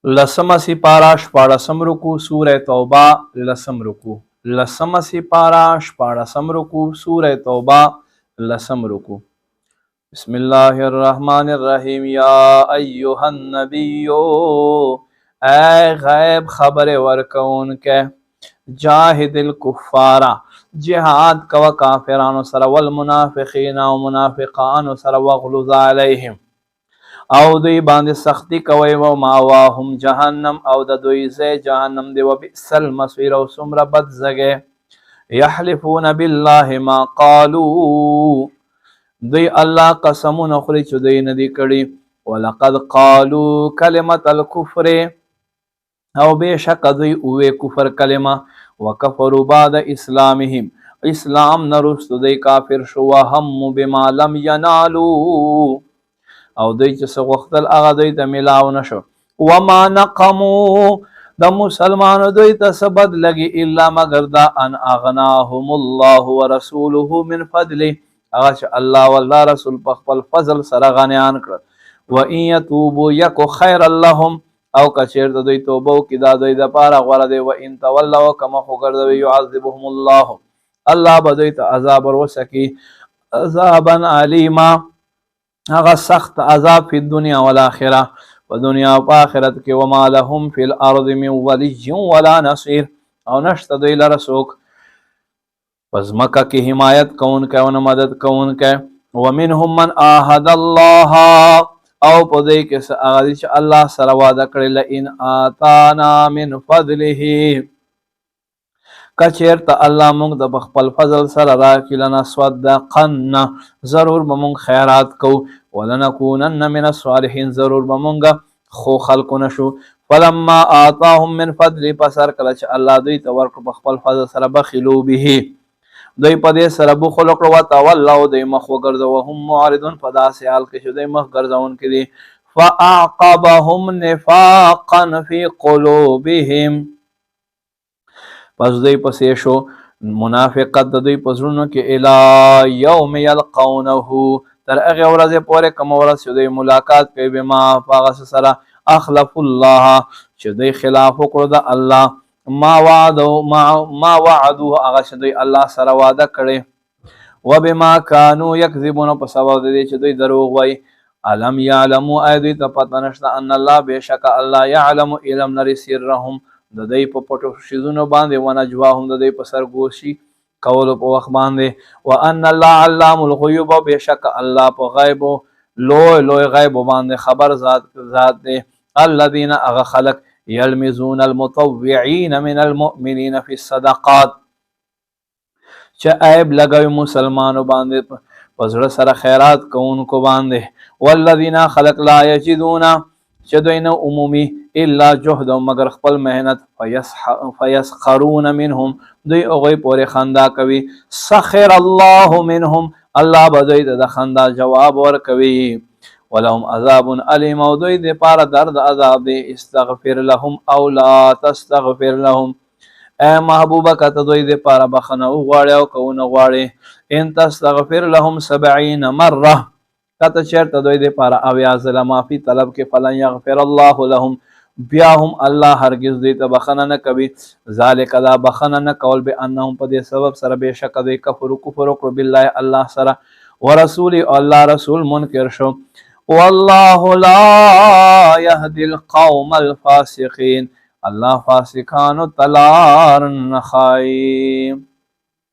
لسم سپارہ شپاڑسم رکو سورہ توبہ لسم رکو لسم سپارہ شپاڑسم رکو سورہ توبہ لسم رکو بسم اللہ الرحمن الرحیم یا ایہا النبیو اے غیب خبر ورکون کے جاہد الکفارا جہاد کوا کافرانو سر والمنافقین و منافقانو سر وغلظ علیہم او دوی باندې سختی کوي و ماواهم جهنم او د دوی ځای جهنم دی و بئس المصير او څومره بد ځای یحلفون بالله ما قالوا دوی الله قسمونه خوري چې دوی نه دي کړي ولقد قالوا کلمه الكفر او بشک دوی اوې کفر کلمه وکفروا بعد اسلامهم اسلام نرست دوی کافر شو وهم بما لم ينالوا او دوی چې څه غوښتل هغه دوی ته میلاو نشو وما نقموا د مسلمانو دوی ته څه بد لګي الا مگر دا ان اغناهم الله ورسوله من فضله هغه چې الله والله رسول په خپل فضل سره غنیان کړ و ان يتوبوا یک خیر لهم او کچیر دوی توبه وکړي دا دوی د پاره غوړه دی و ان تولوا کما خو ګرځوي يعذبهم الله الله به دوی ته عذاب ورسکي عذابا علیما هغه سخت عذاب فی الدنیا والآخرة و دنیا و آخرت کې وما لهم فی الارض من ولی ولا نصیر او نشته دوی لره څوک پس مکه کې حمایت کون کې او مدد کون کې ومنهم من عاهد الله او په دې کې هغه چې الله سره وعده کړی لئن آتانا من فضله کچیر ته الله موږ د خپل فضل سره راکړي لنا صدقنا ضرور به موږ خیرات کوو ولنکونن من الصالحین ضرور به موږ خو خلکو نشو فلما آتاهم من فضل پسر کله چې الله دوی ته ورکړ په خپل فضل سره بخلو به دوی په دې سره بخل وکړ وتولوا دوی مخ وګرځو وهم معرضون په داسې حال کې چې دوی مخ ګرځون کې دي فاعقبهم نفاقا فی قلوبهم پس دوی پسې شو منافقت د دوی په زړونو کې الی یوم یلقونه تر هغه ورځې پورې کوم ورځ چې دوی ملاقات کوي بما هغه سره اخلف الله چې دوی خلاف وکړو د الله ما وعدوه هغه چې دوی الله سره وعده کړي وبما كانوا يكذبون په سبب د دې چې دوی دروغ وایي الم يعلموا اي دوی ته پته نشته ان الله بشک الله يعلم علم لري سرهم د دوی په پټو شیزونو باندې ونجواهم د دوی په سرګوشي کولو په وخت باندې وان الله علام الغیوب بشک الله په غیب لوی غیب باندې خبر ذات دی الذين اغ خلق يلمزون المطوعين من المؤمنين في الصدقات چې عیب لګوي مسلمانو باندې پزړه سره خیرات کوونکو باندې والذین خلق لا یجدون چې دوی نه عمومي الا جهد مگر خپل مهنت فیسخرون منهم دوی هغوی پورې خندا کوي سخر الله منهم الله به دوی ته د خندا جواب ورکوي ولهم عذاب علیم او دوی دپاره درد عذاب دی استغفر لهم او لا تستغفر لهم اے محبوبه که ته دوی دپاره بخنه وغواړې او که ونه غواړې ان تستغفر لهم 70 مره کته چیرته دوی دپاره اویا ځله معافي طلب کې فلن یغفر الله لهم بیا هم الله هرگز دوی ته بخنه نه کوي ذالک دا بخنه نه کول بانهم په دې سبب سره بېشکه دوی کفر وکړو بالله الله سره ورسول الله رسول منکر شو والله لا يهدي القوم الفاسقين الله فاسقانو تلار نخائی